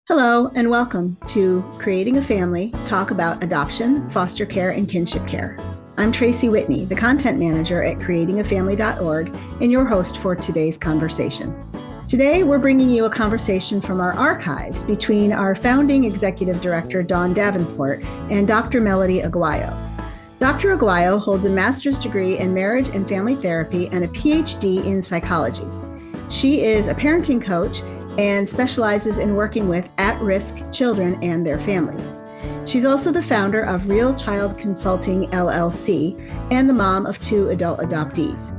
Hello, and welcome to Creating a Family, talk about adoption, foster care, and kinship care. I'm Tracy Whitney, the content manager at creatingafamily.org, and your host for today's conversation. Today, we're bringing you a conversation from our archives between our founding executive director, Dawn Davenport, and Dr. Melody Aguayo. Dr. Aguayo holds a master's degree in marriage and family therapy and a PhD in psychology. She is a parenting coach and specializes in working with at-risk children and their families. She's also the founder of Real Child Consulting, LLC, and the mom of 2 adult adoptees.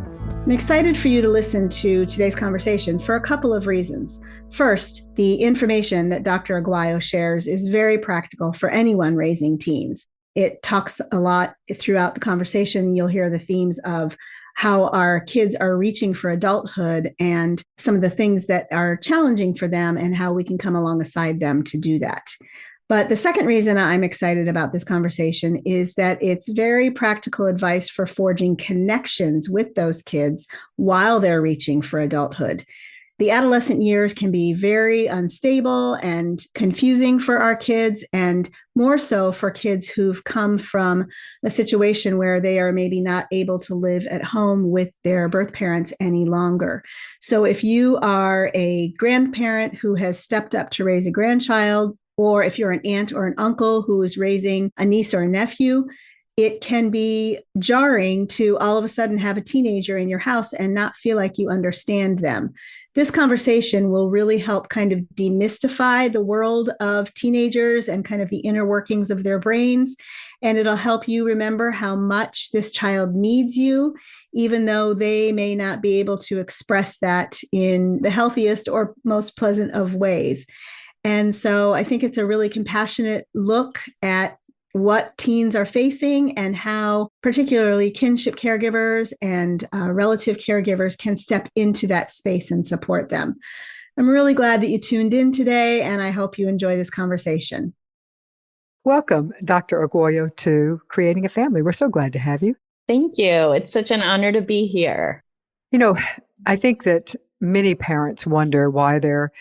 I'm excited for you to listen to today's conversation for a couple of reasons. First, the information that Dr. Aguayo shares is very practical for anyone raising teens. It talks a lot throughout the conversation. You'll hear the themes of how our kids are reaching for adulthood and some of the things that are challenging for them and how we can come alongside them to do that. But the second reason I'm excited about this conversation is that it's very practical advice for forging connections with those kids while they're reaching for adulthood. The adolescent years can be very unstable and confusing for our kids, and more so for kids who've come from a situation where they are maybe not able to live at home with their birth parents any longer. So if you are a grandparent who has stepped up to raise a grandchild, or if you're an aunt or an uncle who is raising a niece or a nephew, it can be jarring to all of a sudden have a teenager in your house and not feel like you understand them. This conversation will really help kind of demystify the world of teenagers and kind of the inner workings of their brains. And it'll help you remember how much this child needs you, even though they may not be able to express that in the healthiest or most pleasant of ways. And so I think it's a really compassionate look at what teens are facing and how particularly kinship caregivers and relative caregivers can step into that space and support them. I'm really glad that you tuned in today, and I hope you enjoy this conversation. Welcome, Dr. Aguayo, to Creating a Family. We're so glad to have you. Thank you. It's such an honor to be here. You know, I think that many parents wonder why their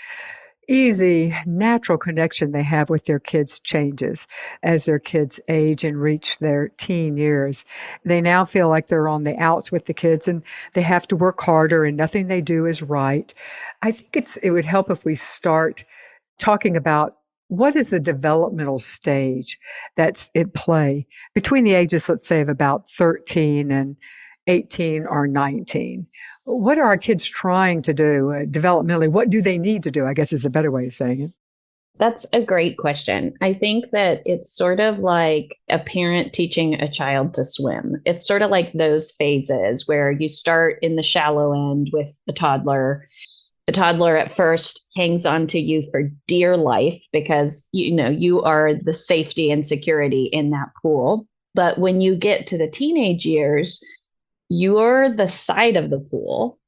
easy, natural connection they have with their kids changes as their kids age and reach their teen years. They now feel like they're on the outs with the kids and they have to work harder and nothing they do is right. I think it would help if we start talking about what is the developmental stage that's at play between the ages, let's say, of about 13 and 18 or 19. What are our kids trying to do developmentally? What do they need to do, I guess is a better way of saying it. That's a great question. I think that it's sort of like a parent teaching a child to swim. It's sort of like those phases where you start in the shallow end with a toddler. The toddler at first hangs on to you for dear life because you are the safety and security in that pool. But when you get to the teenage years, you're the side of the pool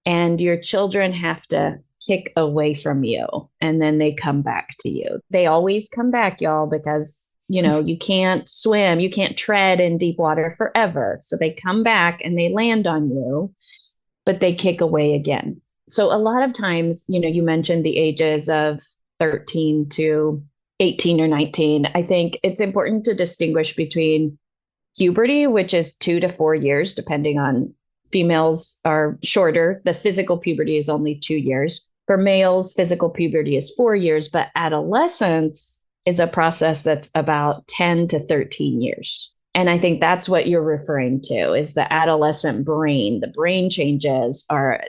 and your children have to kick away from you and then they come back to you. They always come back, y'all, because you can't swim, you can't tread in deep water forever. So they come back and they land on you, but they kick away again. So a lot of times, you mentioned the ages of 13 to 18 or 19. I think it's important to distinguish between puberty, which is 2 to 4 years, depending on females are shorter. The physical puberty is only 2 years. For males, physical puberty is 4 years, but adolescence is a process that's about 10 to 13 years. And I think that's what you're referring to is the adolescent brain. The brain changes are,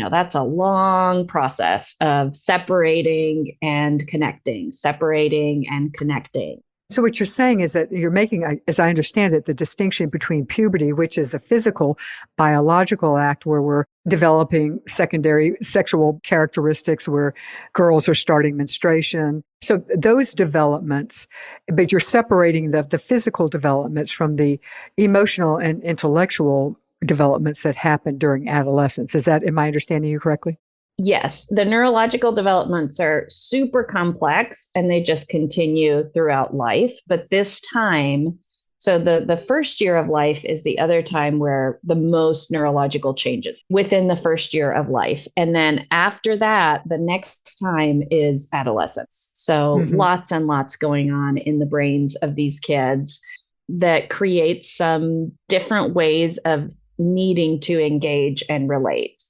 that's a long process of separating and connecting, separating and connecting. So what you're saying is that you're making, as I understand it, the distinction between puberty, which is a physical, biological act where we're developing secondary sexual characteristics, where girls are starting menstruation. So those developments, but you're separating the physical developments from the emotional and intellectual developments that happen during adolescence. Am I understanding you correctly? Yes, the neurological developments are super complex and they just continue throughout life. But this time, So the first year of life is the other time where the most neurological changes within the first year of life. And then after that, the next time is adolescence. So lots and lots going on in the brains of these kids that creates some different ways of needing to engage and relate.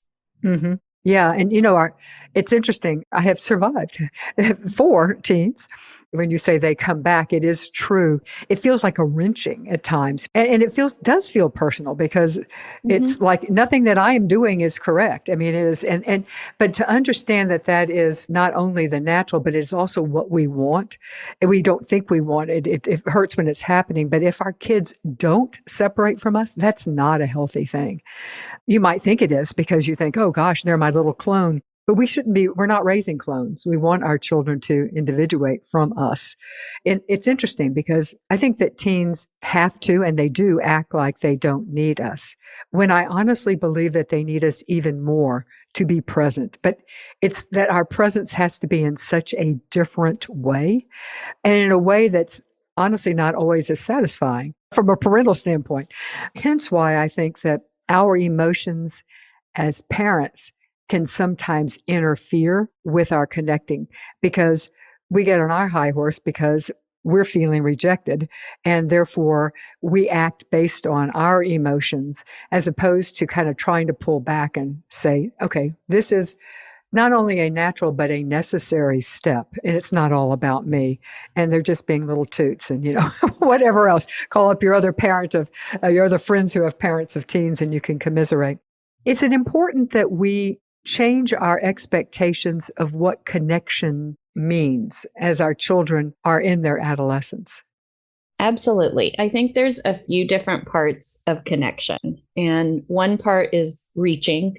Mm-hmm. Yeah. And it's interesting. I have survived 4 teens. When you say they come back, it is true. It feels like a wrenching at times. And it does feel personal because it's like nothing that I am doing is correct. I mean, it is. But to understand that is not only the natural, but it's also what we want. And we don't think we want it. It hurts when it's happening. But if our kids don't separate from us, that's not a healthy thing. You might think it is because you think, oh gosh, they're my little clone. But we're not raising clones. We want our children to individuate from us. And it's interesting because I think that teens have to, and they do act like they don't need us, when I honestly believe that they need us even more to be present. But it's that our presence has to be in such a different way, and in a way that's honestly not always as satisfying from a parental standpoint. Hence why I think that our emotions as parents can sometimes interfere with our connecting because we get on our high horse because we're feeling rejected. And therefore, we act based on our emotions as opposed to kind of trying to pull back and say, okay, this is not only a natural, but a necessary step. And it's not all about me. And they're just being little toots and, whatever else. Call up your other parent of your other friends who have parents of teens and you can commiserate. It's important that we change our expectations of what connection means as our children are in their adolescence. Absolutely. I think there's a few different parts of connection. And one part is reaching,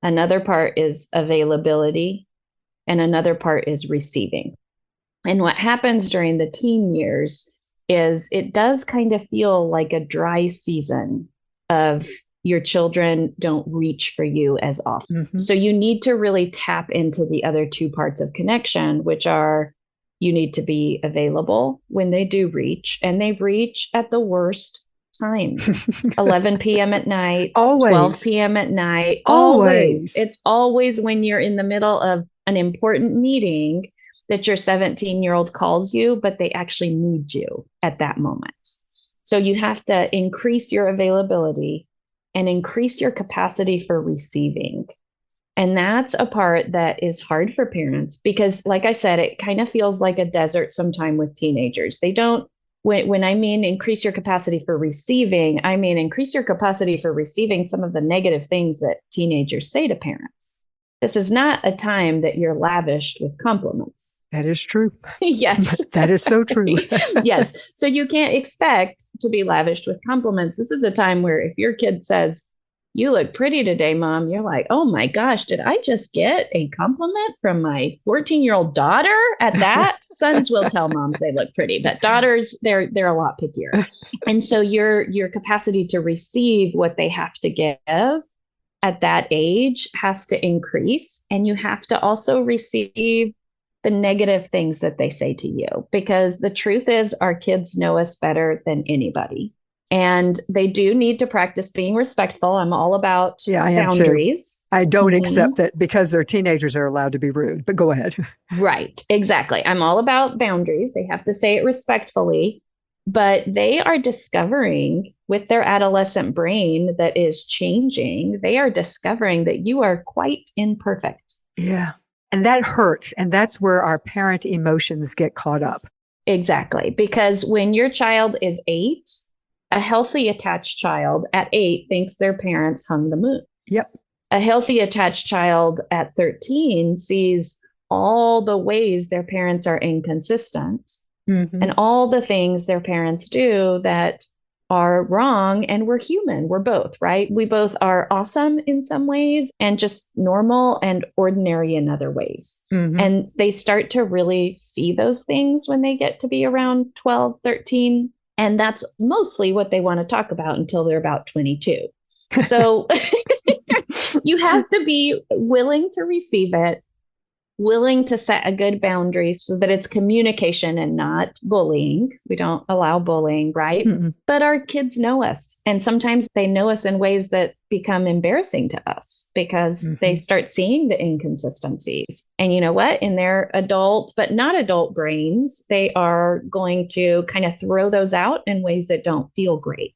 another part is availability, and another part is receiving. And what happens during the teen years is it does kind of feel like a dry season of your children don't reach for you as often. So you need to really tap into the other two parts of connection, which are you need to be available when they do reach, and they reach at the worst times. 11 p.m. at night, always. 12 p.m. at night, always. It's always when you're in the middle of an important meeting that your 17-year-old calls you, but they actually need you at that moment. So you have to increase your availability and increase your capacity for receiving. And that's a part that is hard for parents because, like I said, it kind of feels like a desert sometime with teenagers. They don't, when I mean increase your capacity for receiving, I mean increase your capacity for receiving some of the negative things that teenagers say to parents. This is not a time that you're lavished with compliments. That is true. Yes. That is so true. Yes. So you can't expect to be lavished with compliments. This is a time where if your kid says, "You look pretty today, Mom," you're like, "Oh my gosh, did I just get a compliment from my 14-year-old daughter?" At that, sons will tell moms they look pretty, but daughters, they're a lot pickier. And so your capacity to receive what they have to give at that age has to increase. And you have to also receive the negative things that they say to you, because the truth is our kids know us better than anybody. And they do need to practice being respectful. I'm all about boundaries. I don't accept that because they're teenagers, they're allowed to be rude, but go ahead. Right, exactly. I'm all about boundaries. They have to say it respectfully, but they are discovering with their adolescent brain that is changing, they are discovering that you are quite imperfect. Yeah. And that hurts. And that's where our parent emotions get caught up. Exactly. Because when your child is 8, a healthy attached child at 8 thinks their parents hung the moon. Yep. A healthy attached child at 13 sees all the ways their parents are inconsistent and all the things their parents do that are wrong. And we're human. We're both, right? We both are awesome in some ways and just normal and ordinary in other ways. And they start to really see those things when they get to be around 12, 13. And that's mostly what they want to talk about until they're about 22. So you have to be willing to receive it willing to set a good boundary so that it's communication and not bullying. We don't allow bullying, right? Mm-mm. But our kids know us. And sometimes they know us in ways that become embarrassing to us because they Mm-hmm. start seeing the inconsistencies. And you know what? In their adult, but not adult brains, they are going to kind of throw those out in ways that don't feel great.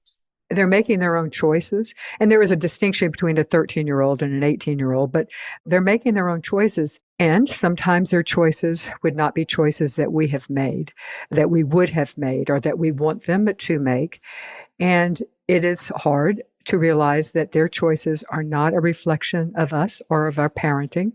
They're making their own choices. And there is a distinction between a 13-year-old and an 18-year-old, but they're making their own choices. And sometimes their choices would not be choices that we have made, that we would have made, or that we want them to make. And it is hard to realize that their choices are not a reflection of us or of our parenting,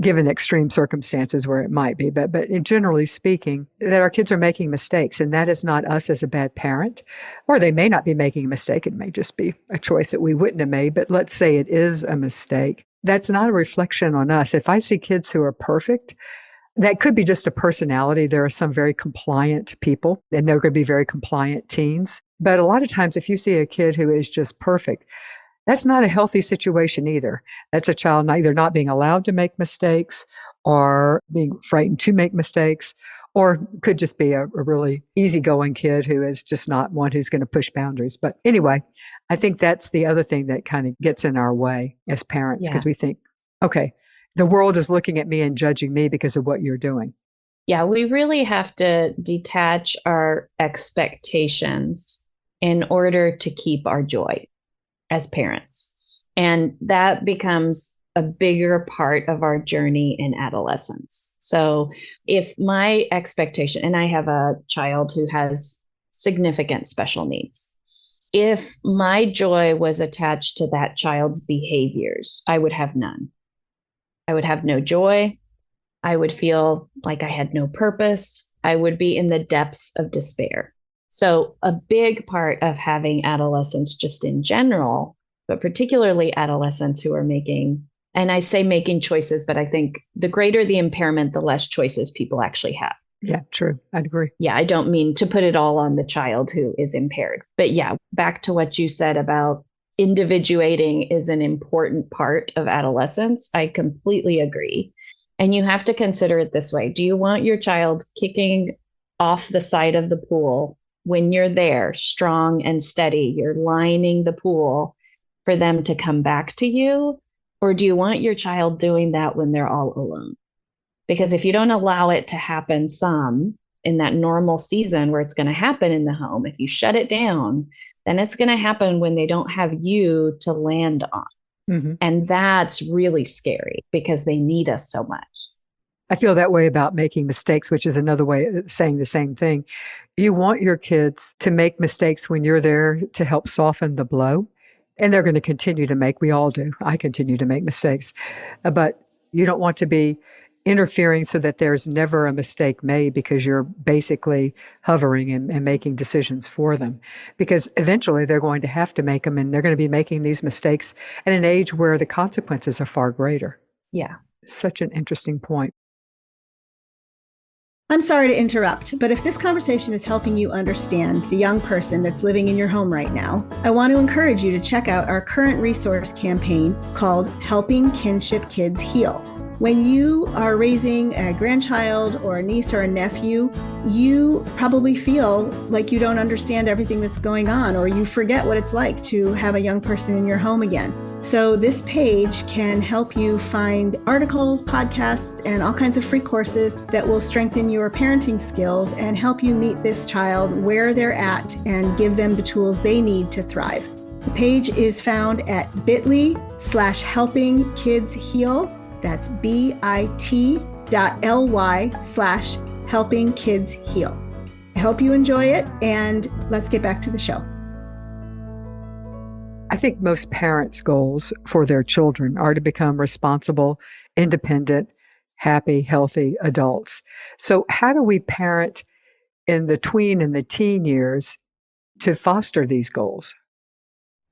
given extreme circumstances where it might be. But in generally speaking, that our kids are making mistakes, and that is not us as a bad parent. Or they may not be making a mistake. It may just be a choice that we wouldn't have made. But let's say it is a mistake. That's not a reflection on us. If I see kids who are perfect, that could be just a personality. There are some very compliant people, and they're going to be very compliant teens. But a lot of times, if you see a kid who is just perfect, that's not a healthy situation either. That's a child either not being allowed to make mistakes or being frightened to make mistakes, or could just be a really easygoing kid who is just not one who's going to push boundaries. But anyway, I think that's the other thing that kind of gets in our way as parents, because we think, okay, the world is looking at me and judging me because of what you're doing. Yeah, we really have to detach our expectations in order to keep our joy as parents. And that becomes a bigger part of our journey in adolescence. So if my expectation, and I have a child who has significant special needs, if my joy was attached to that child's behaviors, I would have none. I would have no joy. I would feel like I had no purpose. I would be in the depths of despair. So, a big part of having adolescents, just in general, but particularly adolescents who are making, and I say making choices, but I think the greater the impairment, the less choices people actually have. Yeah, true. I'd agree. Yeah, I don't mean to put it all on the child who is impaired. But yeah, back to what you said about individuating is an important part of adolescence. I completely agree. And you have to consider it this way. Do you want your child kicking off the side of the pool when you're there, strong and steady? You're lining the pool for them to come back to you? Or do you want your child doing that when they're all alone? Because if you don't allow it to happen some in that normal season where it's going to happen in the home, if you shut it down, then it's going to happen when they don't have you to land on. Mm-hmm. And that's really scary because they need us so much. I feel that way about making mistakes, which is another way of saying the same thing. You want your kids to make mistakes when you're there to help soften the blow. And they're going to continue to make, we all do. I continue to make mistakes. But you don't want to be interfering so that there's never a mistake made because you're basically hovering and making decisions for them. Because eventually they're going to have to make them, and they're going to be making these mistakes at an age where the consequences are far greater. Yeah. Such an interesting point. I'm sorry to interrupt, but if this conversation is helping you understand the young person that's living in your home right now, I want to encourage you to check out our current resource campaign called Helping Kinship Kids Heal. When you are raising a grandchild or a niece or a nephew, you probably feel like you don't understand everything that's going on, or you forget what it's like to have a young person in your home again. So this page can help you find articles, podcasts, and all kinds of free courses that will strengthen your parenting skills and help you meet this child where they're at and give them the tools they need to thrive. The page is found at bit.ly/helpingkidsheal. That's bit.ly/helpingkidsheal. I hope you enjoy it, and let's get back to the show. I think most parents' goals for their children are to become responsible, independent, happy, healthy adults. So how do we parent in the tween and the teen years to foster these goals?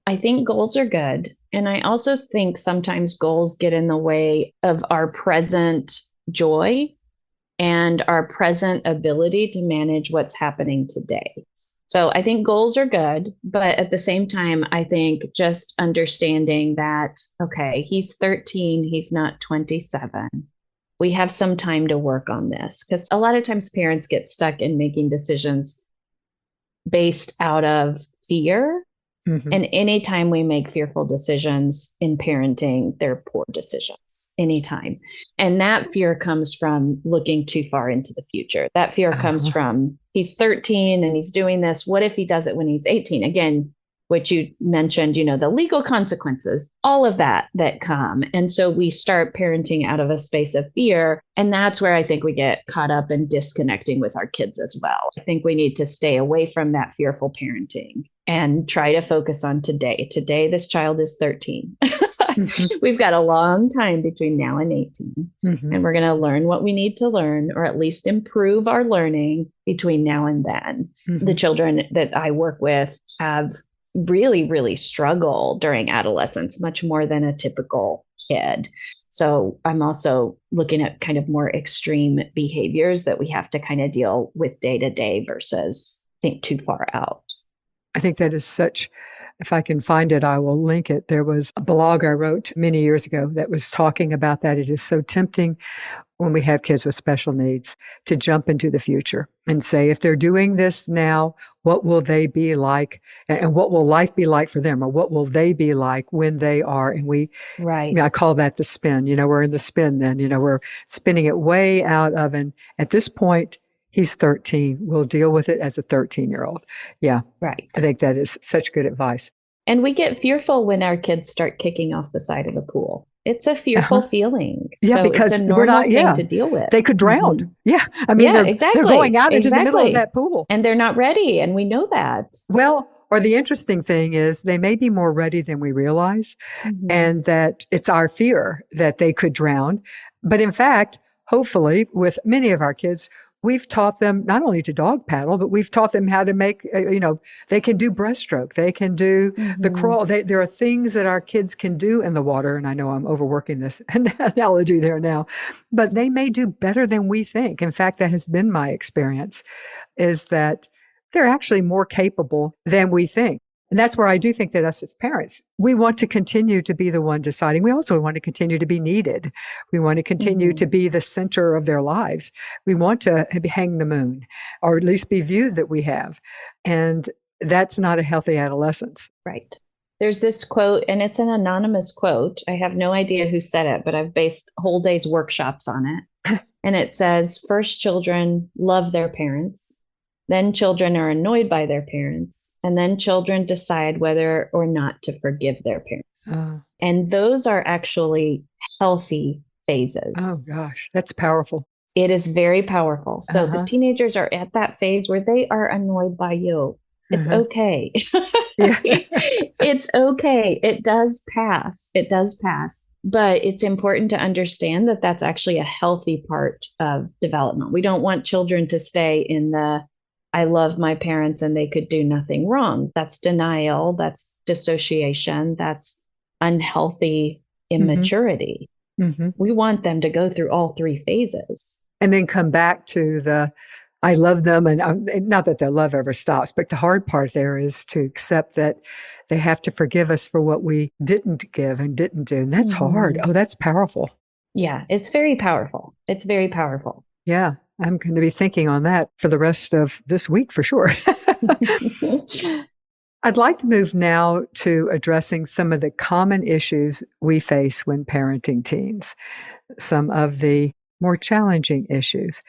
I think goals are good. And I also think sometimes goals get in the way of our present joy and our present ability to manage what's happening today. So I think goals are good, but at the same time, I think just understanding that, okay, he's 13, he's not 27. we have some time to work on this. Because a lot of times parents get stuck in making decisions based out of fear. Mhm. And anytime we make fearful decisions in parenting, they're poor decisions, anytime. And that fear comes from looking too far into the future. That fear comes Uh-huh. from he's 13 and he's doing this. What if he does it when he's 18? Again, what you mentioned, the legal consequences, all of that come. And so we start parenting out of a space of fear. And that's where I think we get caught up in disconnecting with our kids as well. I think we need to stay away from that fearful parenting and try to focus on today. Today, this child is 13. Mhm. We've got a long time between now and 18. Mhm. And we're going to learn what we need to learn, or at least improve our learning between now and then. The Mhm. children that I work with have really, really struggle during adolescence, much more than a typical kid. So I'm also looking at kind of more extreme behaviors that we have to kind of deal with day to day versus think too far out. I think that is such if I can find it, I will link it. There was a blog I wrote many years ago that was talking about that. It is so tempting when we have kids with special needs to jump into the future and say, if they're doing this now, what will they be like? And what will life be like for them? Or what will they be like when they are? And Right. I call that the spin. We're in the spin then, we're spinning it way out of, and at this point, he's 13. We'll deal with it as a 13-year-old. Yeah. Right. I think that is such good advice. And we get fearful when our kids start kicking off the side of the pool. It's a Uh-huh. fearful feeling. Yeah, So it's because a we're normal not, thing yeah, to deal with. they could drown. Mhm. Yeah. I mean, Yeah, they're going exactly. out into the middle of Exactly. that pool. And they're not ready. And we know that. Well, or the interesting thing is they may be more ready than we realize, Mhm. and that it's our fear that they could drown. But in fact, hopefully, with many of our kids, we've taught them not only to dog paddle, but we've taught them how to make, they can do breaststroke, they can do the Mhm. crawl. There are things that our kids can do in the water. And I know I'm overworking this analogy there now, but they may do better than we think. In fact, that has been my experience, is that they're actually more capable than we think. And that's where I do think that us as parents, we want to continue to be the one deciding. We also want to continue to be needed. We want to continue to Mhm. be the center of their lives. We want to hang the moon, or at least be viewed that we have. And that's not a healthy adolescence. Right. There's this quote, and it's an anonymous quote. I have no idea who said it, but I've based whole day's workshops on it. And it says, first, children love their parents. Then children are annoyed by their parents. And then children decide whether or not to forgive their parents. Uh, And those are actually healthy oh phases. gosh, that's powerful. It is very powerful. So the Uh-huh. teenagers are at that phase where they are annoyed by you. It's Uh-huh. okay. Yeah. It's okay. It does pass. It does pass. But it's important to understand that that's actually a healthy part of development. We don't want children to stay in the I love my parents and they could do nothing wrong. That's denial. That's dissociation. That's unhealthy hmm immaturity. hmm We want them to go through all three phases. And then come back to the I love them, and not that their love ever stops, but the hard part there is to accept that they have to forgive us for what we didn't give and didn't do. And that's hard. Mhm. Oh, that's powerful. Yeah, it's very powerful. It's very powerful. Yeah, I'm going to be thinking on that for the rest of this week for sure. I'd like to move now to addressing some of the common issues we face when parenting teens, some of the more challenging issues.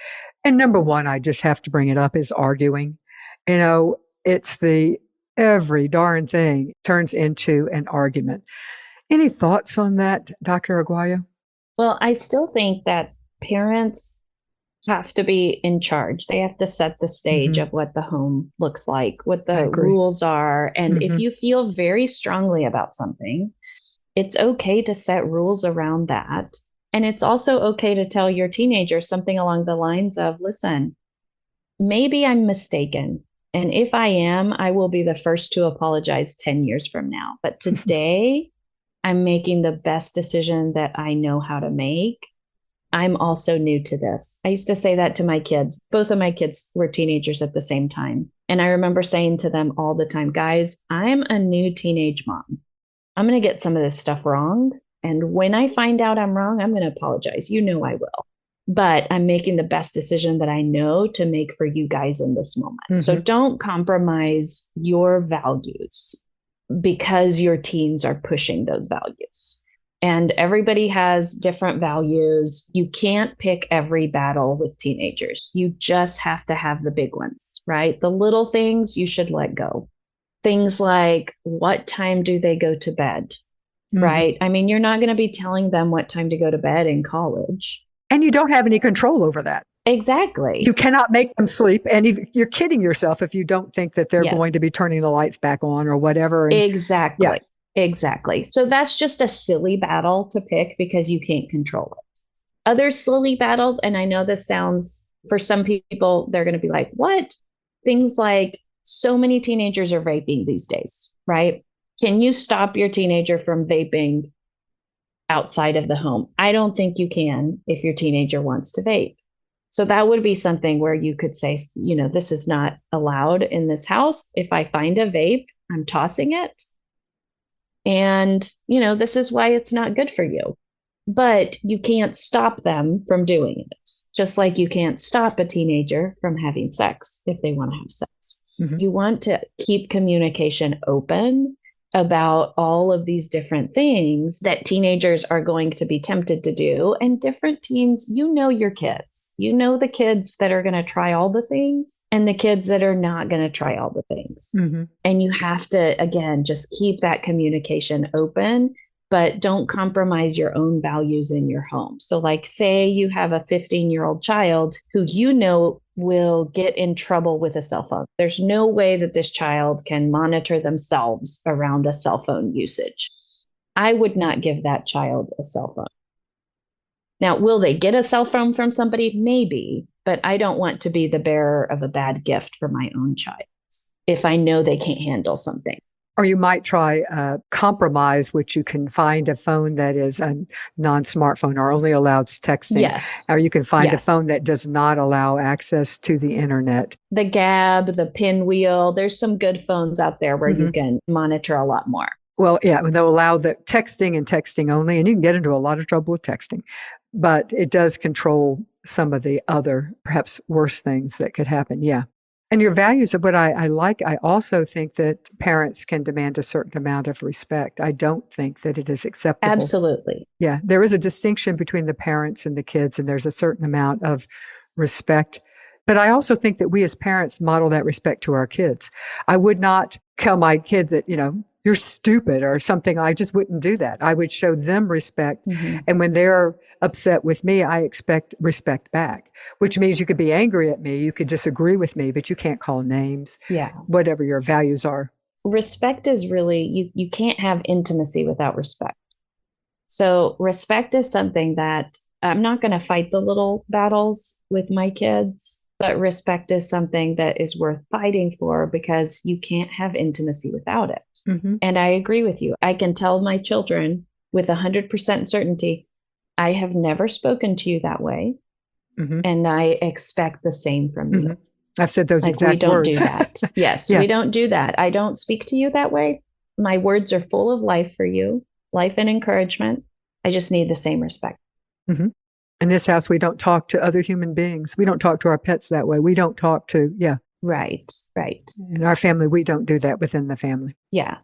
And number one, I just have to bring it up, is arguing. It's the every darn thing turns into an argument. Any thoughts on that, Dr. Aguayo? Well, I still think that parents have to be in charge. They have to set the stage Hmm. of what the home looks like, what I the agree. rules are. And if Hmm. you feel very strongly about something, it's okay to set rules around that. And it's also okay to tell your teenager something along the lines of, listen, maybe I'm mistaken. And if I am, I will be the first to apologize 10 years from now. But today, I'm making the best decision that I know how to make. I'm also new to this. I used to say that to my kids. Both of my kids were teenagers at the same time. And I remember saying to them all the time, guys, I'm a new teenage mom. I'm going to get some of this stuff wrong. And when I find out I'm wrong, I'm going to apologize. You know I will. but I'm making the best decision that I know to make for you guys in this moment. So don't compromise your values because your teens are pushing those values. And everybody has different values. You can't pick every battle with teenagers. You just have to have the big ones, right? The little things you should let go. Things like, what time do they go to bed? Right? I mean, you're not going to be telling them what time to go to bed in college. And you don't have any control over that. Exactly. You cannot make them sleep. And you're kidding yourself if you don't think that they're going to be turning the lights back on or whatever. And, exactly. Yeah. Exactly. So that's just a silly battle to pick because you can't control it. Other silly battles, and I know this sounds, for some people, they're going to be like, what? Things like, so many teenagers are vaping these days, right? Can you stop your teenager from vaping outside of the home? I don't think you can if your teenager wants to vape. So that would be something where you could say, this is not allowed in this house. If I find a vape, I'm tossing it. And, this is why it's not good for you. But you can't stop them from doing it. Just like you can't stop a teenager from having sex if they want to have sex. You want to keep communication open about all of these different things that teenagers are going to be tempted to do. And different teens, your kids. You know the kids that are going to try all the things and the kids that are not going to try all the things. And you have to, again, just keep that communication open, but don't compromise your own values in your home. So like, say you have a 15-year-old child who will get in trouble with a cell phone. There's no way that this child can monitor themselves around a cell phone usage. I would not give that child a cell phone. Now, will they get a cell phone from somebody? Maybe, but I don't want to be the bearer of a bad gift for my own child if I know they can't handle something. Or you might try a compromise, which you can find a phone that is a non-smartphone or only allows texting. Yes. Or you can find a phone that does not allow access to the internet. The Gab, the Pinwheel, there's some good phones out there where you can monitor a lot more. Well, yeah, they'll allow the texting and texting only, and you can get into a lot of trouble with texting. But it does control some of the other, perhaps worse things that could happen. Yeah. And your values are what I like. I also think that parents can demand a certain amount of respect. I don't think that it is acceptable. Absolutely. Yeah. There is a distinction between the parents and the kids, and there's a certain amount of respect. But I also think that we as parents model that respect to our kids. I would not tell my kids that, you're stupid or something. I just wouldn't do that. I would show them respect. And when they're upset with me, I expect respect back, which means you could be angry at me. You could disagree with me, but you can't call names. Yeah. Whatever your values are. Respect is really, you can't have intimacy without respect. So respect is something that I'm not going to fight the little battles with my kids, but respect is something that is worth fighting for because you can't have intimacy without it. And I agree with you. I can tell my children with 100% certainty, I have never spoken to you that way. And I expect the same from you. I've said those exact words. We don't do that. Yes, we don't do that. I don't speak to you that way. My words are full of life for you, life and encouragement. I just need the same respect. In this house, we don't talk to other human beings. We don't talk to our pets that way. We don't talk to, Right. In our family, we don't do that within the family. Yeah.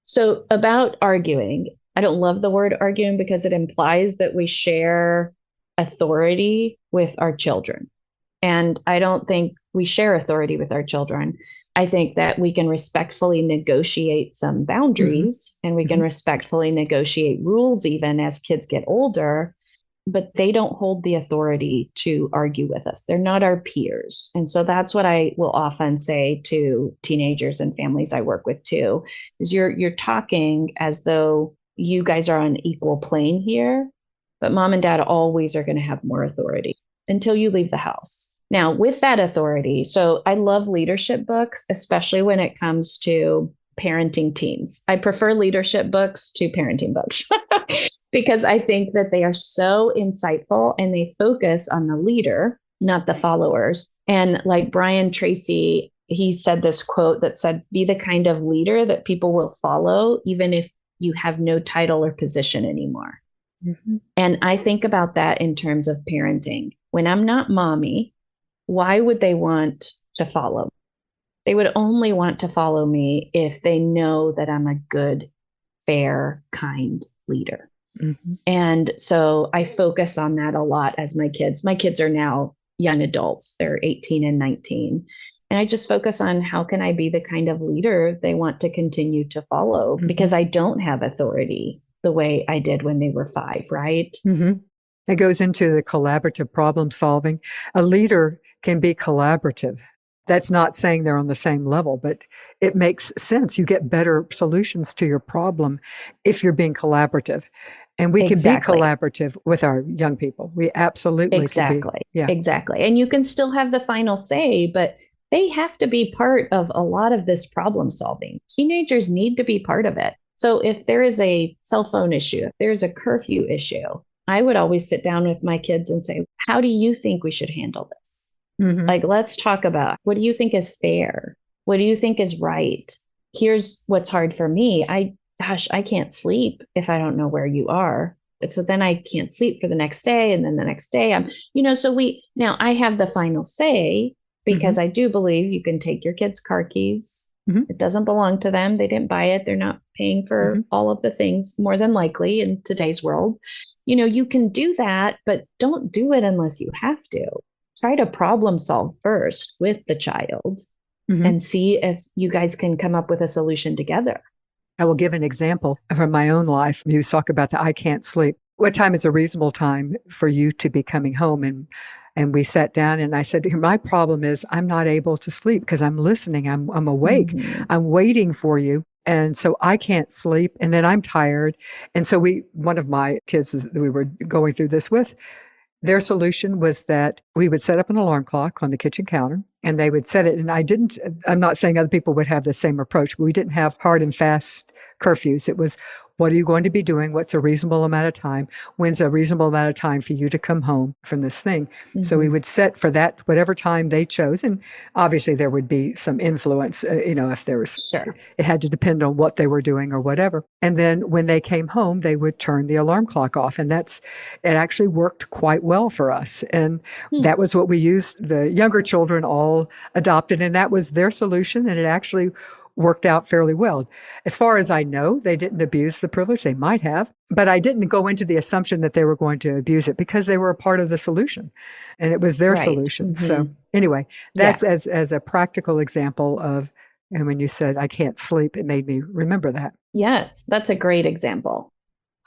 So about arguing, I don't love the word arguing because it implies that we share authority with our children. And I don't think we share authority with our children. I think that we can respectfully negotiate some boundaries and we can respectfully negotiate rules even as kids get older. But they don't hold the authority to argue with us. They're not our peers. And so that's what I will often say to teenagers and families I work with too, is you're talking as though you guys are on equal plane here, but mom and dad always are going to have more authority until you leave the house. Now, with that authority, so I love leadership books, especially when it comes to parenting teens. I prefer leadership books to parenting books. Because I think that they are so insightful and they focus on the leader, not the followers. And like Brian Tracy, he said this quote that said, be the kind of leader that people will follow, even if you have no title or position anymore. Mhm. And I think about that in terms of parenting. When I'm not mommy, why would they want to follow? They would only want to follow me if they know that I'm a good, fair, kind leader. Mhm. And so I focus on that a lot as my kids are now young adults. They're 18 and 19. And I just focus on how can I be the kind of leader they want to continue to follow Mhm. because I don't have authority the way I did when they were 5, right? Mhm. It goes into the collaborative problem solving. A leader can be collaborative. That's not saying they're on the same level, but it makes sense. You get better solutions to your problem if you're being collaborative. And we can be Exactly. collaborative with our young people. We absolutely can be. Exactly. Yeah. Exactly. And you can still have the final say, but they have to be part of a lot of this problem solving. Teenagers need to be part of it. So if there is a cell phone issue, if there's a curfew issue, I would always sit down with my kids and say, how do you think we should handle this? Mhm. Like, let's talk about what do you think is fair? What do you think is right? Here's what's hard for me. Gosh, I can't sleep if I don't know where you are. So then I can't sleep for the next day. And then the next day so now I have the final say because Mhm. I do believe you can take your kids' car keys. Mhm. It doesn't belong to them. They didn't buy it. They're not paying for Mhm. all of the things more than likely in today's world. You can do that, but don't do it unless you have to. Try to problem solve first with the child Mhm. and see if you guys can come up with a solution together. I will give an example from my own life. You talk about the I can't sleep. What time is a reasonable time for you to be coming home? And we sat down and I said, my problem is I'm not able to sleep because I'm listening. I'm awake. Mhm. I'm waiting for you. And so I can't sleep. And then I'm tired. And so one of my kids that we were going through this with, their solution was that we would set up an alarm clock on the kitchen counter and they would set it. And I'm not saying other people would have the same approach, but we didn't have hard and fast curfews. It was, what are you going to be doing? What's a reasonable amount of time? When's a reasonable amount of time for you to come home from this thing? So we Mhm. would set for that, whatever time they chose. And obviously there would be some influence, if there was, Sure. it had to depend on what they were doing or whatever. And then when they came home, they would turn the alarm clock off. And it actually worked quite well for us. And Hmm. that was what we used. The younger children all adopted, and that was their solution. And it actually worked out fairly well. As far as I know, they didn't abuse the privilege. They might have, but I didn't go into the assumption that they were going to abuse it because they were a part of the solution and it was their Right. solution. So Mhm. anyway, Yeah. that's as a practical example of, and when you said I can't sleep, it made me remember that. Yes, that's a great example.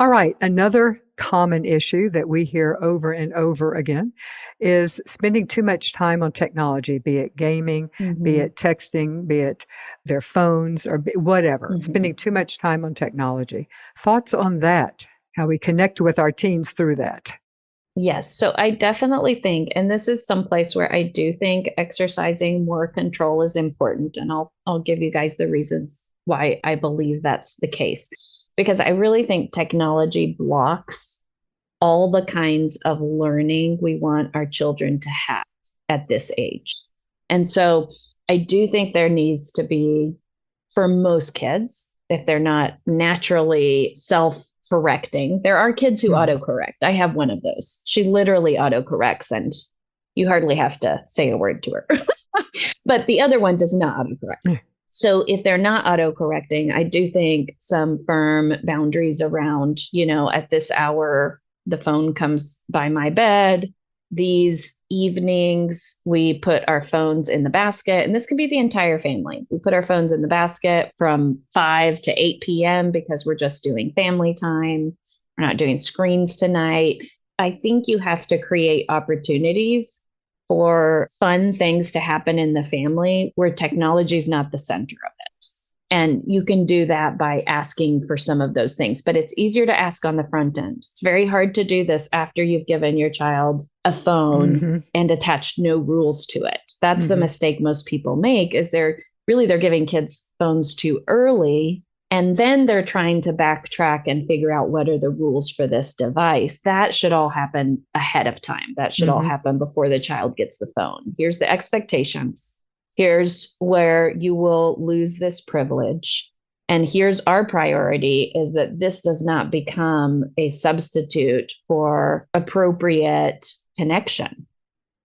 All right. Another common issue that we hear over and over again is spending too much time on technology, be it gaming, be Mhm. it texting, be it their phones, or whatever, Mhm. spending too much time on technology. Thoughts on that? How we connect with our teens through that? Yes. So I definitely think, and this is someplace where I do think exercising more control is important. And I'll give you guys the reasons why I believe that's the case. Because I really think technology blocks all the kinds of learning we want our children to have at this age. And so I do think there needs to be, for most kids, if they're not naturally self correcting, there are kids who Mhm. autocorrect. I have one of those. She literally autocorrects and you hardly have to say a word to her. But the other one does not autocorrect. Yeah. So if they're not autocorrecting, I do think some firm boundaries around, at this hour, the phone comes by my bed. These evenings, we put our phones in the basket, and this can be the entire family. We put our phones in the basket from 5 to 8 p.m. because we're just doing family time. We're not doing screens tonight. I think you have to create opportunities for fun things to happen in the family where technology is not the center of it. And you can do that by asking for some of those things, but it's easier to ask on the front end. It's very hard to do this after you've given your child a phone Mhm. and attached no rules to it. That's the Mhm. mistake most people make is they're giving kids phones too early and then they're trying to backtrack and figure out what are the rules for this device. That should all happen ahead of time. That should all Mhm. happen before the child gets the phone. Here's the expectations. Here's where you will lose this privilege. And here's our priority is that this does not become a substitute for appropriate connection,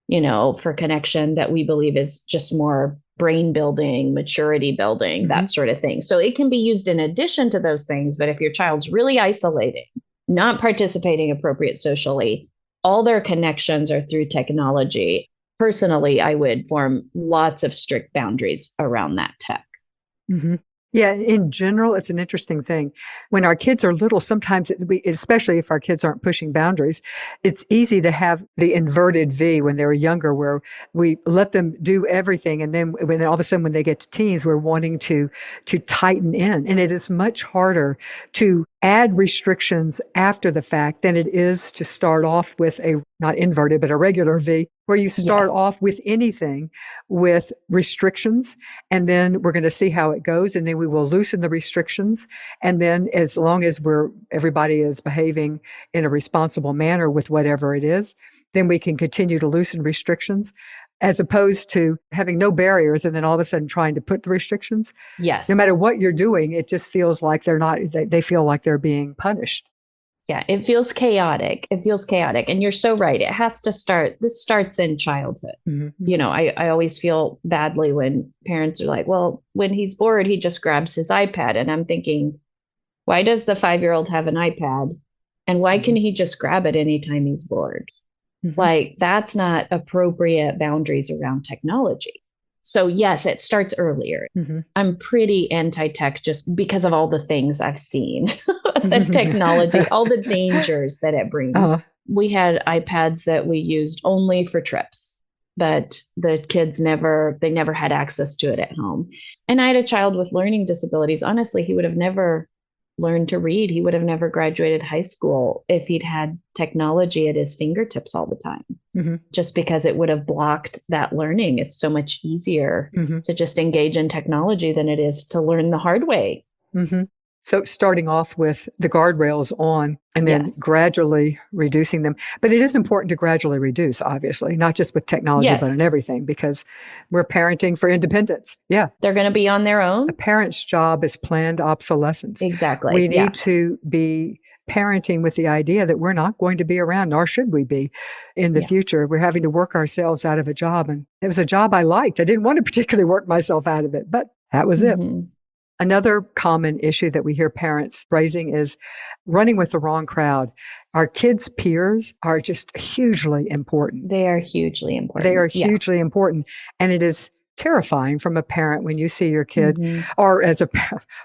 for connection that we believe is just more brain building, maturity building, that sort of thing. So it can be used in addition to those things. But if your child's really isolating, not participating appropriate socially, all their connections are through technology. Personally, I would form lots of strict boundaries around that tech. Mm-hmm. Yeah, in general, it's an interesting thing. When our kids are little, sometimes, especially if our kids aren't pushing boundaries, it's easy to have the inverted V when they're younger, where we let them do everything. And then when all of a sudden, when they get to teens, we're wanting to tighten in. And it is much harder to add restrictions after the fact than it is to start off with not inverted, but a regular V, where you start off with anything with restrictions, and then we're going to see how it goes, and then we will loosen the restrictions. And then as long as everybody is behaving in a responsible manner with whatever it is, then we can continue to loosen restrictions, as opposed to having no barriers and then all of a sudden trying to put the restrictions. Yes. No matter what you're doing, it just feels like they feel like they're being punished. Yeah, it feels chaotic. And you're so right. It has to start. This starts in childhood. Mm-hmm. I always feel badly when parents are like, well, when he's bored, he just grabs his iPad. And I'm thinking, why does the 5-year-old have an iPad? And why can he just grab it anytime he's bored? Mm-hmm. Like, that's not appropriate boundaries around technology. So yes, it starts earlier. Mm-hmm. I'm pretty anti-tech just because of all the things I've seen, the technology, all the dangers that it brings. Uh-huh. We had iPads that we used only for trips, but the kids never had access to it at home. And I had a child with learning disabilities. Honestly, he would have never learned to read. He would have never graduated high school if he'd had technology at his fingertips all the time, mm-hmm. just because it would have blocked that learning. It's so much easier mm-hmm. to just engage in technology than it is to learn the hard way. Mm-hmm. So starting off with the guardrails on and then gradually reducing them. But it is important to gradually reduce, obviously, not just with technology, but in everything, because we're parenting for independence. Yeah. They're going to be on their own. A parent's job is planned obsolescence. Exactly. We need to be parenting with the idea that we're not going to be around, nor should we be in the future. We're having to work ourselves out of a job. And it was a job I liked. I didn't want to particularly work myself out of it, but that was mm-hmm. it. Another common issue that we hear parents raising is running with the wrong crowd. Our kids' peers are just hugely important. They are hugely important. They are hugely important. And it is terrifying from a parent when you see your kid, mm-hmm. or as a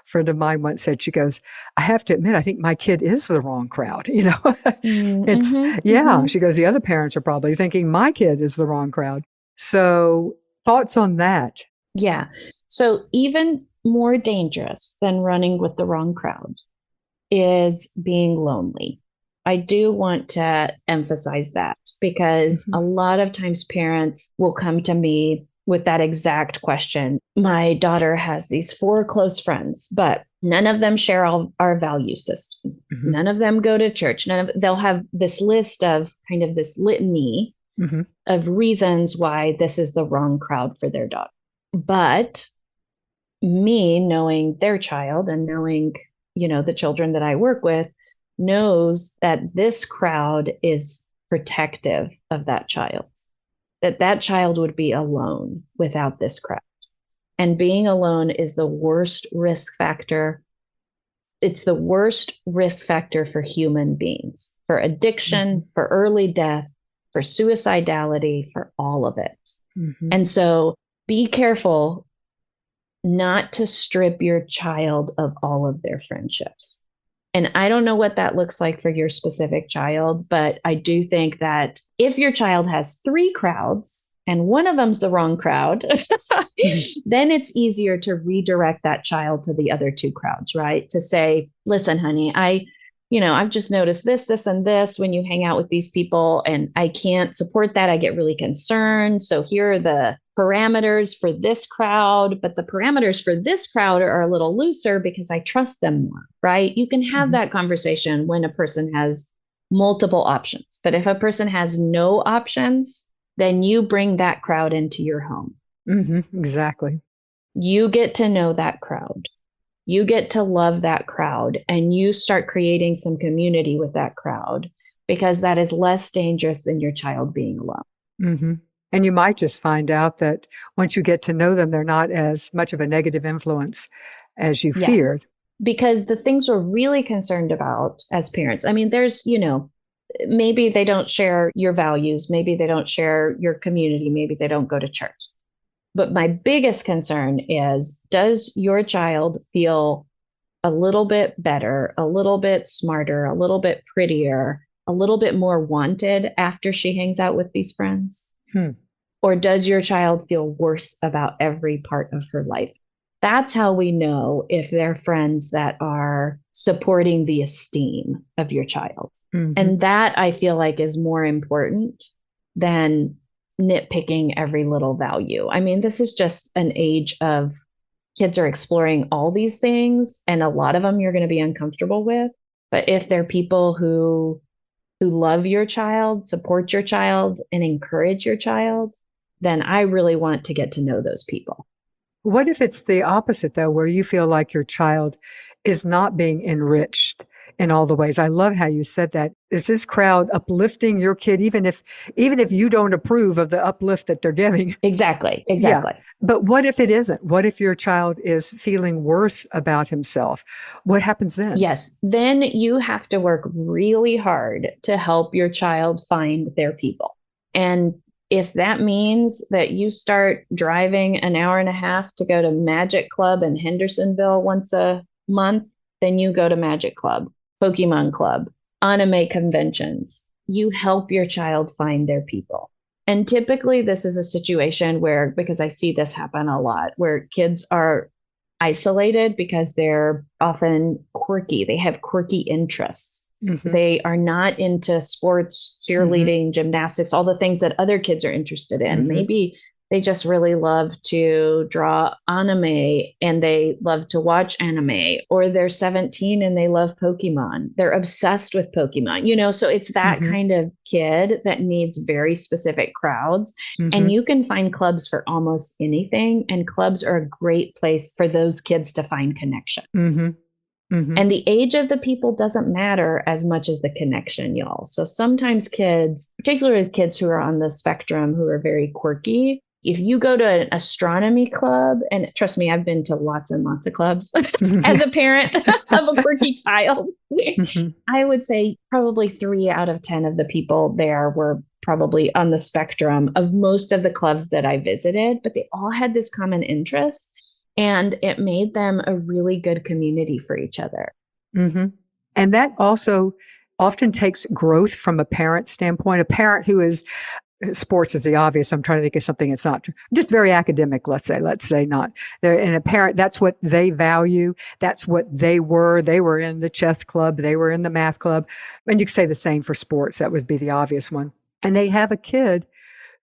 friend of mine once said, she goes, I have to admit, I think my kid is the wrong crowd. Mm-hmm. She goes, the other parents are probably thinking my kid is the wrong crowd. So thoughts on that? Yeah. So even more dangerous than running with the wrong crowd is being lonely. I do want to emphasize that because mm-hmm. a lot of times parents will come to me with that exact question. My daughter has these 4 close friends, but none of them share our value system. Mm-hmm. None of them go to church. They'll have this list of kind of this litany mm-hmm. of reasons why this is the wrong crowd for their daughter. But me knowing their child and knowing, the children that I work with knows that this crowd is protective of that child, that child would be alone without this crowd. And being alone is the worst risk factor. It's the worst risk factor for human beings, for addiction, mm-hmm. for early death, for suicidality, for all of it. Mm-hmm. And so be careful not to strip your child of all of their friendships. And I don't know what that looks like for your specific child, but I do think that if your child has 3 crowds and one of them's the wrong crowd, then it's easier to redirect that child to the other 2 crowds, right? To say, listen, honey, I've just noticed this, and this when you hang out with these people, and I can't support that. I get really concerned. So here are the parameters for this crowd, but the parameters for this crowd are a little looser because I trust them more, right? You can have mm-hmm. that conversation when a person has multiple options. But if a person has no options, then you bring that crowd into your home. Mm-hmm. Exactly. You get to know that crowd. You get to love that crowd and you start creating some community with that crowd because that is less dangerous than your child being alone. Mm-hmm. And you might just find out that once you get to know them, they're not as much of a negative influence as you Yes. feared. Because the things we're really concerned about as parents, I mean, there's, maybe they don't share your values, maybe they don't share your community, maybe they don't go to church. But my biggest concern is, does your child feel a little bit better, a little bit smarter, a little bit prettier, a little bit more wanted after she hangs out with these friends? Hmm. Or does your child feel worse about every part of her life? That's how we know if they're friends that are supporting the esteem of your child. Mm-hmm. And that I feel like is more important than nitpicking every little value. I mean, this is just an age of kids are exploring all these things, and a lot of them you're going to be uncomfortable with. But if they're people who love your child, support your child, and encourage your child, then I really want to get to know those people. What if it's the opposite, though, where you feel like your child is not being enriched in all the ways? I love how you said that. Is this crowd uplifting your kid, even if you don't approve of the uplift that they're giving? Exactly. Yeah. But what if it isn't? What if your child is feeling worse about himself? What happens then? Yes. Then you have to work really hard to help your child find their people. And if that means that you start driving an hour and a half to go to Magic Club in Hendersonville once a month, then you go to Magic Club, Pokemon Club, anime conventions. You help your child find their people. And typically, this is a situation where, because I see this happen a lot, where kids are isolated because they're often quirky. They have quirky interests. Mm-hmm. They are not into sports, cheerleading, Mm-hmm. gymnastics, all the things that other kids are interested in. Mm-hmm. Maybe they just really love to draw anime and they love to watch anime, or they're 17 and they love Pokemon. They're obsessed with Pokemon, so it's that Mm-hmm. kind of kid that needs very specific crowds. Mm-hmm. And you can find clubs for almost anything. And clubs are a great place for those kids to find connection. Mm-hmm. Mm-hmm. And the age of the people doesn't matter as much as the connection, y'all. So sometimes kids, particularly kids who are on the spectrum, who are very quirky, if you go to an astronomy club, and trust me, I've been to lots and lots of clubs as a parent of a quirky child, Mm-hmm. I would say probably 3 out of 10 of the people there were probably on the spectrum of most of the clubs that I visited, but they all had this common interest. And it made them a really good community for each other. Mm-hmm. And that also often takes growth from a parent standpoint. A parent who is, sports is the obvious. I'm trying to think of something that's not just very academic, let's say not. And a parent, that's what they value. That's what they were. They were in the chess club. They were in the math club. And you could say the same for sports. That would be the obvious one. And they have a kid.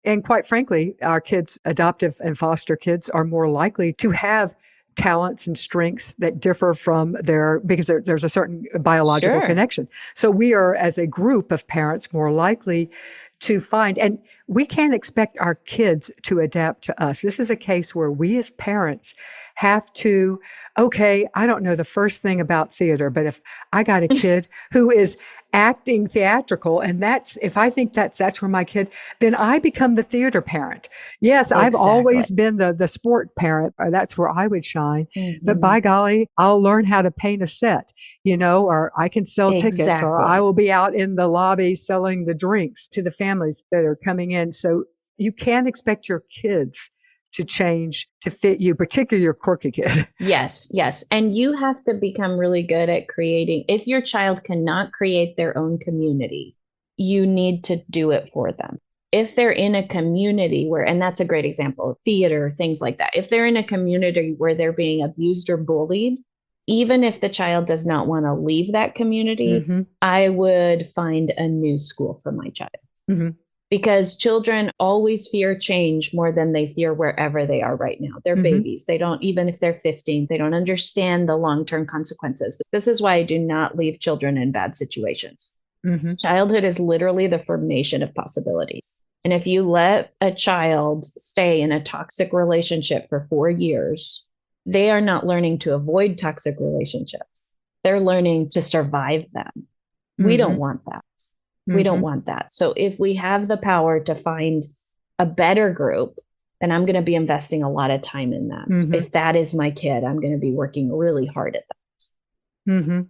And quite frankly, our kids, adoptive and foster kids, are more likely to have talents and strengths that differ from because there's a certain biological connection. So we are, as a group of parents, more likely to find, and we can't expect our kids to adapt to us. This is a case where we as parents have to, okay, I don't know the first thing about theater, but if I got a kid who is acting theatrical, and if I think that's where my kid, then I become the theater parent. Yes, I've always been the sport parent. That's where I would shine. Mm-hmm. But by golly, I'll learn how to paint a set, or I can sell tickets, or I will be out in the lobby selling the drinks to the families that are coming in. So you can't expect your kids to change to fit you, particularly your quirky kid. Yes. And you have to become really good at creating. If your child cannot create their own community, you need to do it for them. If they're in a community where, and that's a great example of theater, things like that. If they're in a community where they're being abused or bullied, even if the child does not want to leave that community, mm-hmm. I would find a new school for my child. Mm-hmm. Because children always fear change more than they fear wherever they are right now. They're mm-hmm. babies. They don't, even if they're 15, they don't understand the long-term consequences. But this is why I do not leave children in bad situations. Mm-hmm. Childhood is literally the formation of possibilities. And if you let a child stay in a toxic relationship for 4 years, they are not learning to avoid toxic relationships. They're learning to survive them. We don't want that. We don't want that. So if we have the power to find a better group, then I'm going to be investing a lot of time in that. If that is my kid, I'm going to be working really hard at that.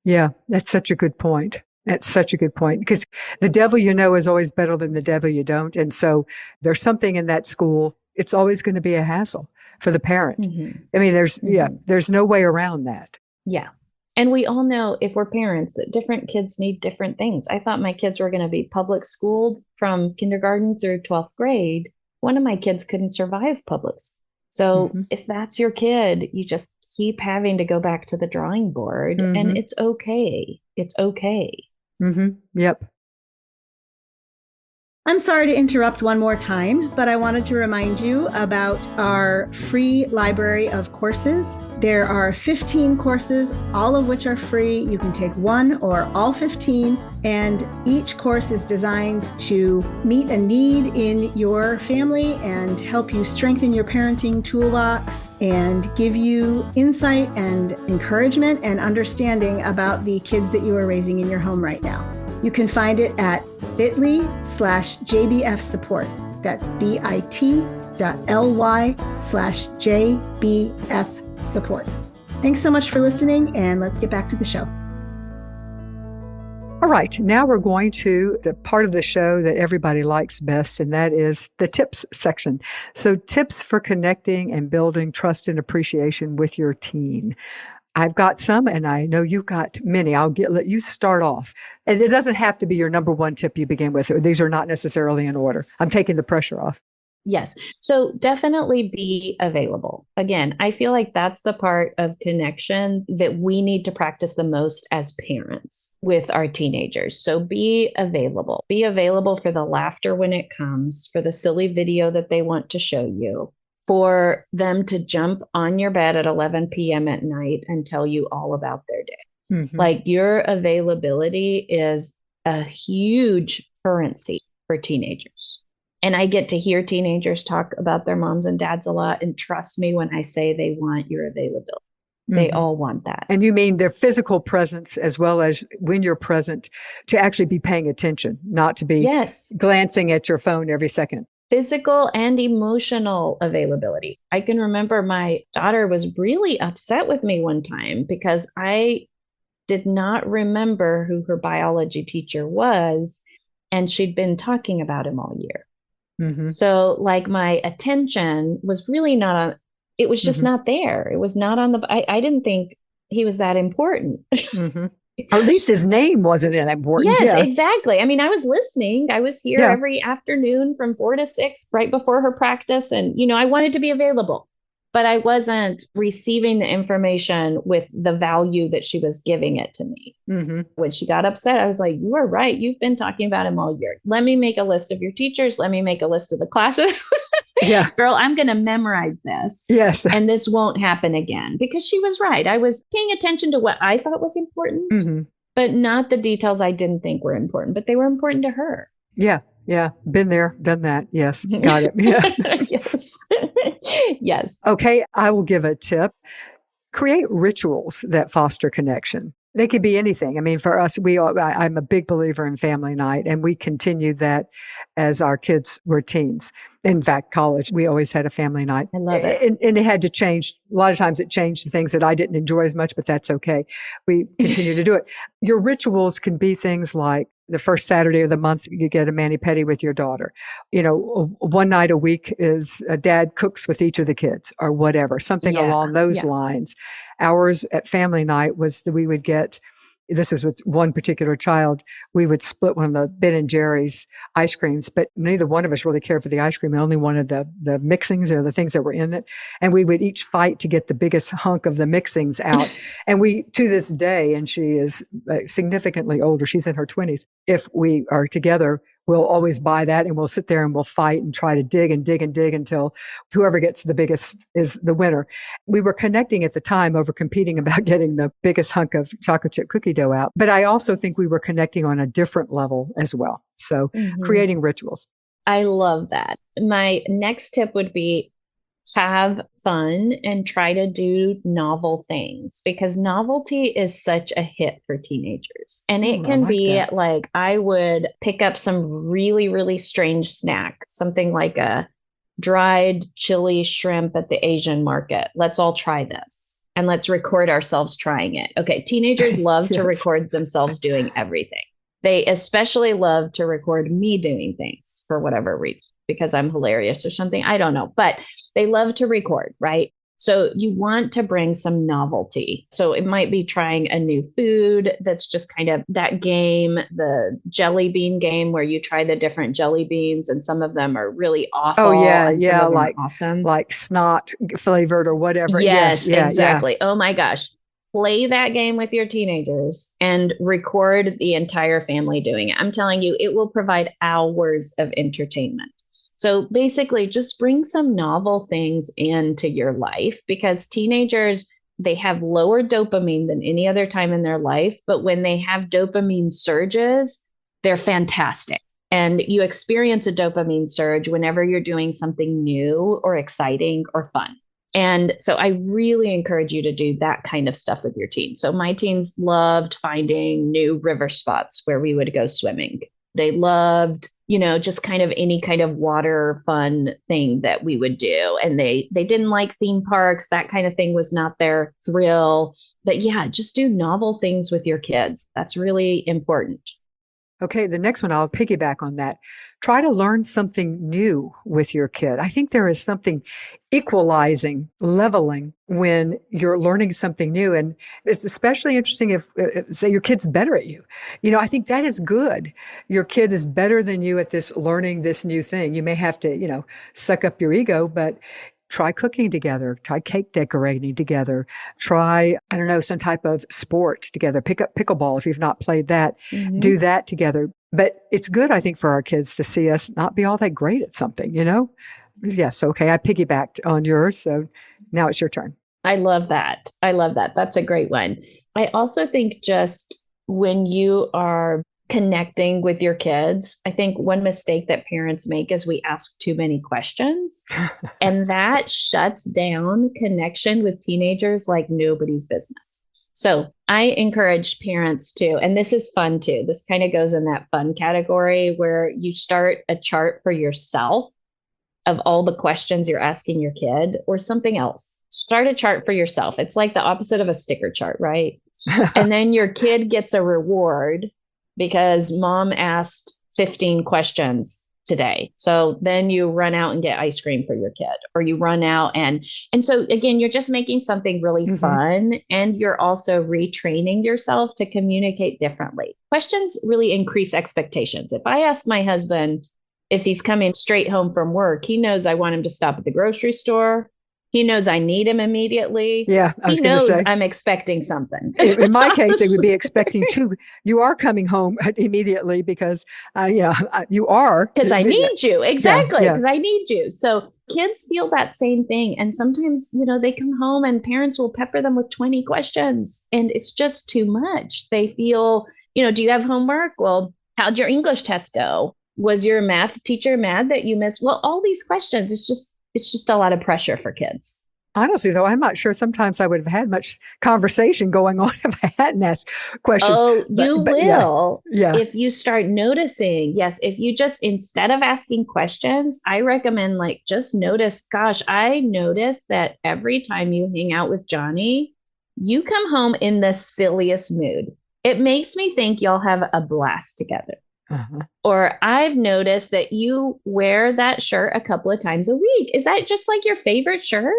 Yeah, that's such a good point. That's such a good point, because the devil you know is always better than the devil you don't. And so there's something in that school. It's always going to be a hassle for the parent. I mean, there's no way around that. Yeah. And we all know, if we're parents, that different kids need different things. I thought my kids were going to be public schooled from kindergarten through 12th grade. One of my kids couldn't survive public school. So if that's your kid, you just keep having to go back to the drawing board, and it's okay. It's okay. Yep. I'm sorry to interrupt one more time, but I wanted to remind you about our free library of courses. There are 15 courses, all of which are free. You can take one or all 15, and each course is designed to meet a need in your family and help you strengthen your parenting toolbox and give you insight and encouragement and understanding about the kids that you are raising in your home right now. You can find it at bit.ly/JBF support. That's bit.ly/JBF support. Thanks so much for listening, and let's get back to the show. All right, now we're going to the part of the show that everybody likes best, and that is the tips section. So tips for connecting and building trust and appreciation with your teen. I've got some, and I know you've got many. Let you start off. And it doesn't have to be your number one tip you begin with. These are not necessarily in order. I'm taking the pressure off. Yes. So definitely be available. Again, I feel like that's the part of connection that we need to practice the most as parents with our teenagers. So be available. Be available for the laughter when it comes, for the silly video that they want to show you, for them to jump on your bed at 11 p.m. at night and tell you all about their day. Like, your availability is a huge currency for teenagers. And I get to hear teenagers talk about their moms and dads a lot. And trust me when I say they want your availability. They all want that. And you mean their physical presence as well as, when you're present, to actually be paying attention, not to be glancing at your phone every second. Physical and emotional availability. I can remember my daughter was really upset with me one time because I did not remember who her biology teacher was, and she'd been talking about him all year. So like, my attention was really not on, it was just not there. It was not on I didn't think he was that important. Or at least his name wasn't that important. Yes, exactly. I mean, I was listening. I was here every afternoon from 4 to 6, right before her practice. And, I wanted to be available, but I wasn't receiving the information with the value that she was giving it to me. When she got upset, I was like, you are right. You've been talking about him all year. Let me make a list of your teachers. Let me make a list of the classes. Girl, I'm going to memorize this. Yes. And this won't happen again, because she was right. I was paying attention to what I thought was important, but not the details I didn't think were important, but they were important to her. Yeah. Been there, done that. Yes. Got it. Yeah. Yes. Yes. Okay. I will give a tip. Create rituals that foster connection. They could be anything. I mean, for us, I'm a big believer in family night, and we continued that as our kids were teens. In fact, college, we always had a family night. I love it. And it had to change. A lot of times it changed the things that I didn't enjoy as much, but that's okay. We continue to do it. Your rituals can be things like, the first Saturday of the month, you get a mani-pedi with your daughter. One night a week is dad cooks with each of the kids, or whatever, something along those lines. Ours at family night was that we would get, this is with one particular child, we would split one of the Ben & Jerry's ice creams, but neither one of us really cared for the ice cream. We only wanted the mixings, or the things that were in it. And we would each fight to get the biggest hunk of the mixings out. And we, to this day, and she is significantly older, she's in her 20s, if we are together, we'll always buy that, and we'll sit there and we'll fight and try to dig and dig and dig until whoever gets the biggest is the winner. We were connecting at the time over competing about getting the biggest hunk of chocolate chip cookie dough out. But I also think we were connecting on a different level as well. So creating rituals. I love that. My next tip would be, have fun and try to do novel things because novelty is such a hit for teenagers. And it I can like be that. like, I would pick up some really, really strange snack, something like a dried chili shrimp at the Asian market. Let's all try this and let's record ourselves trying it. Okay, teenagers love to Yes. record themselves doing everything. They especially love to record me doing things for whatever reason, because I'm hilarious or something. I don't know, but they love to record, right? So you want to bring some novelty. So it might be trying a new food that's just kind of that game, the jelly bean game where you try the different jelly beans and some of them are really Oh awful yeah, and some yeah, of them are awesome. like snot flavored or whatever. Yes, Yes, yeah, yeah. exactly. Oh my gosh. Play that game with your teenagers and record the entire family doing it. I'm telling you, it will provide hours of entertainment. So basically, just bring some novel things into your life because teenagers, they have lower dopamine than any other time in their life. But when they have dopamine surges, they're fantastic. And you experience a dopamine surge whenever you're doing something new or exciting or fun. And so I really encourage you to do that kind of stuff with your teens. So my teens loved finding new river spots where we would go swimming. They loved, just kind of any kind of water fun thing that we would do. And they didn't like theme parks. That kind of thing was not their thrill. But yeah, just do novel things with your kids. That's really important. Okay, the next one, I'll piggyback on that. Try to learn something new with your kid. I think there is something equalizing, leveling when you're learning something new. And it's especially interesting if, say, your kid's better at you. I think that is good. Your kid is better than you at this learning this new thing. You may have to, suck up your ego, but try cooking together, try cake decorating together, try, I don't know, some type of sport together. Pick up pickleball if you've not played that. Do Mm-hmm. that together. But it's good, I think, for our kids to see us not be all that great at something, Yes, okay, I piggybacked on yours, so now it's your turn. I love that. I love that. That's a great one. I also think just when you are connecting with your kids, I think one mistake that parents make is we ask too many questions. And that shuts down connection with teenagers like nobody's business. So I encourage parents to, and this is fun too. This kind of goes in that fun category where you start a chart for yourself of all the questions you're asking your kid or something else. Start a chart for yourself. It's like the opposite of a sticker chart, right? And then your kid gets a reward because mom asked 15 questions today. So then you run out and get ice cream for your kid, or you run out and so again, you're just making something really Mhm. fun, and you're also retraining yourself to communicate differently. Questions really increase expectations. If I ask my husband if he's coming straight home from work, he knows I want him to stop at the grocery store. He knows I need him immediately. Yeah, I He was going to knows say. I'm expecting something. In my case, they would be expecting to. You are coming home immediately because, you are. Because I Yeah, need you. yeah, Exactly. yeah. Because I need you. So kids feel that same thing. And sometimes, they come home and parents will pepper them with 20 questions and it's just too much. They feel, do you have homework? Well, how'd your English test go? Was your math teacher mad that you missed? Well, all these questions, it's just a lot of pressure for kids. Honestly, though, I'm not sure sometimes I would have had much conversation going on if I hadn't asked questions. Oh, But, you but yeah, will yeah. if you start noticing. Yes, if you just, instead of asking questions, I recommend just notice, gosh, I notice that every time you hang out with Johnny, you come home in the silliest mood. It makes me think y'all have a blast together. Uh-huh. Or I've noticed that you wear that shirt a couple of times a week. Is that just like your favorite shirt?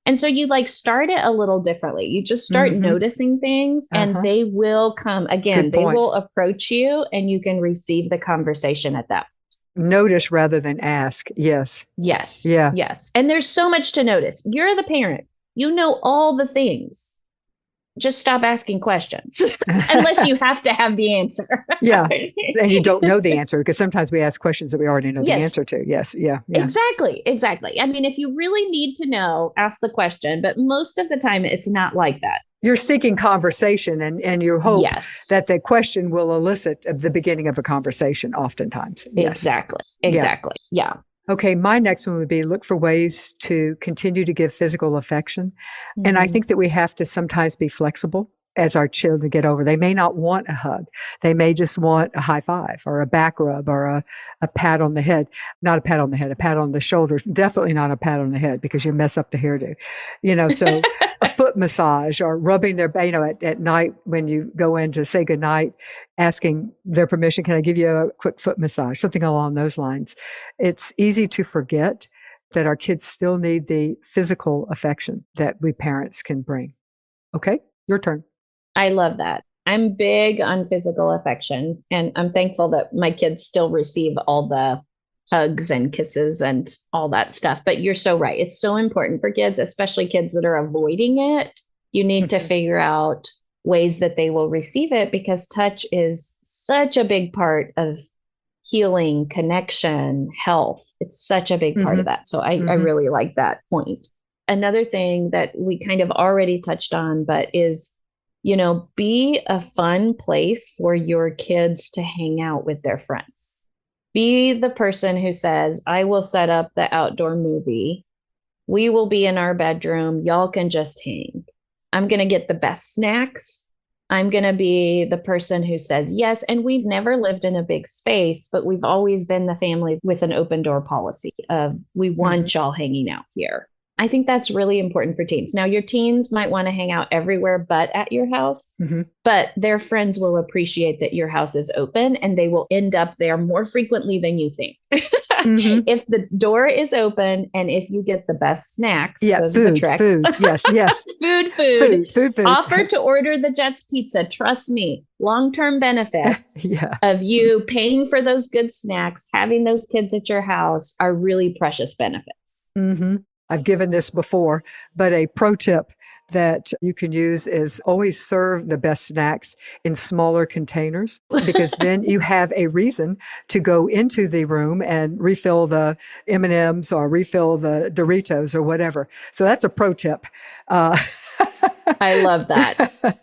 And so you start it a little differently. You just start Mm-hmm. noticing things and Uh-huh. they will come again. Good They point. will approach you and you can receive the conversation at that. Notice rather than ask. Yes. Yes. Yeah. Yes. And there's so much to notice. You're the parent. You know all the things. Just stop asking questions unless you have to have the answer. Yeah. And you don't know the answer because sometimes we ask questions that we already know the Yes. answer to. Yes. Yeah. Yeah. Exactly. Exactly. I mean, if you really need to know, ask the question, but most of the time it's not like that. You're seeking conversation and you hope Yes. that the question will elicit the beginning of a conversation oftentimes. Yes. Exactly. Yeah. Exactly. Yeah. Okay, my next one would be look for ways to continue to give physical affection. And I think that we have to sometimes be flexible as our children get over. They may not want a hug. They may just want a high five or a back rub or a pat on the head. Not a pat on the head, a pat on the shoulders. Definitely not a pat on the head because you mess up the hairdo. So a foot massage or rubbing their, at night when you go in to say goodnight, asking their permission, can I give you a quick foot massage? Something along those lines. It's easy to forget that our kids still need the physical affection that we parents can bring. Okay, your turn. I love that. I'm big on physical affection, and I'm thankful that my kids still receive all the hugs and kisses and all that stuff. But you're so right. It's so important for kids, especially kids that are avoiding it. You need to figure out ways that they will receive it because touch is such a big part of healing, connection, health. It's such a big part of that. So I really like that point. Another thing that we kind of already touched on, but is be a fun place for your kids to hang out with their friends. Be the person who says, I will set up the outdoor movie. We will be in our bedroom. Y'all can just hang. I'm going to get the best snacks. I'm going to be the person who says yes. And we've never lived in a big space, but we've always been the family with an open door policy of we want y'all hanging out here. I think that's really important for teens. Now, your teens might want to hang out everywhere but at your house, but their friends will appreciate that your house is open and they will end up there more frequently than you think. If the door is open and if you get the best snacks, those are the tricks. Food, yes. food. Offer to order the Jets pizza. Trust me, long-term benefits of you paying for those good snacks, having those kids at your house are really precious benefits. I've given this before, but a pro tip that you can use is always serve the best snacks in smaller containers because then you have a reason to go into the room and refill the M&Ms or refill the Doritos or whatever. So that's a pro tip. I love that.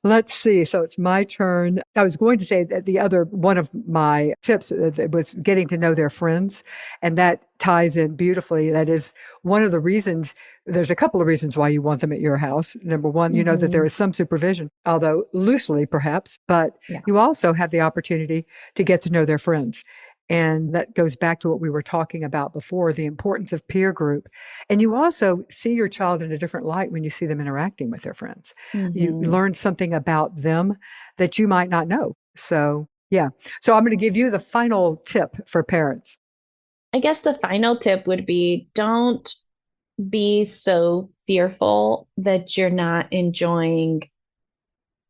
Let's see. So it's my turn. I was going to say that the other one of my tips was getting to know their friends, and that ties in beautifully. That is one of the reasons. There's a couple of reasons why you want them at your house. Number one, you know that there is some supervision, although loosely perhaps, but you also have the opportunity to get to know their friends. And that goes back to what we were talking about before, the importance of peer group. And you also see your child in a different light when you see them interacting with their friends. You learn something about them that you might not know. So, yeah. So I'm going to give you the final tip for parents. I guess the final tip would be don't be so fearful that you're not enjoying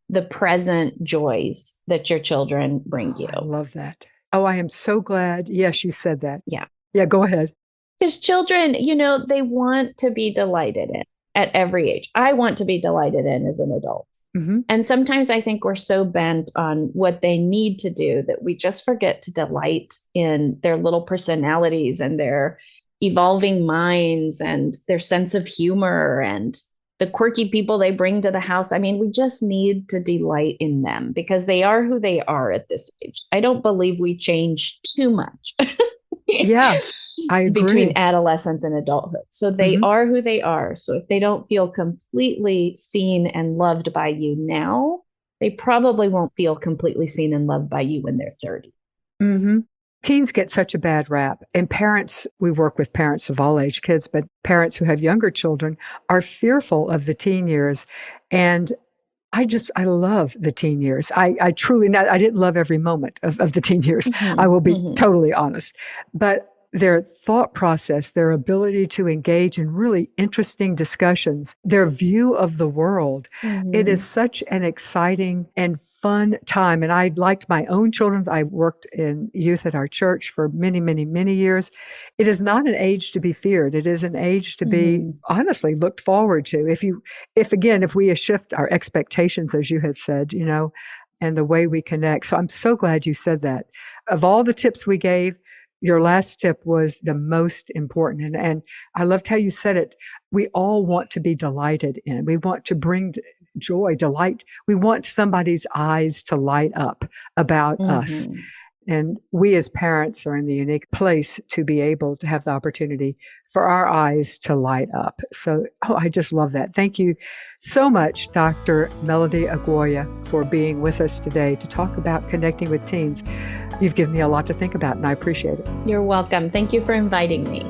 the present joys that your children bring you. I love that. Oh, I am so glad. Yes, you said that. Yeah. Yeah, go ahead. Because children, they want to be delighted in at every age. I want to be delighted in as an adult. And sometimes I think we're so bent on what they need to do that we just forget to delight in their little personalities and their evolving minds and their sense of humor and the quirky people they bring to the house. I mean, we just need to delight in them because they are who they are at this age. I don't believe we change too much. Yeah, I agree. Between adolescence and adulthood. So they are who they are. So if they don't feel completely seen and loved by you now, they probably won't feel completely seen and loved by you when they're 30. Teens get such a bad rap, and parents, we work with parents of all age kids, but parents who have younger children are fearful of the teen years. And I love the teen years. I truly, I didn't love every moment of the teen years. I will be totally honest. But their thought process, their ability to engage in really interesting discussions, their view of the world, it is such an exciting and fun time. And I liked my own children. I worked in youth at our church for many, many, many years. It is not an age to be feared. It is an age to be honestly looked forward to. If we shift our expectations, as you had said, and the way we connect. So I'm so glad you said that. Of all the tips we gave, your last tip was the most important. And I loved how you said it. We all want to be delighted in. We want to bring joy, delight. We want somebody's eyes to light up about us. And we as parents are in the unique place to be able to have the opportunity for our eyes to light up. So, I just love that. Thank you so much, Dr. Melody Aguayo, for being with us today to talk about connecting with teens. You've given me a lot to think about, and I appreciate it. You're welcome. Thank you for inviting me.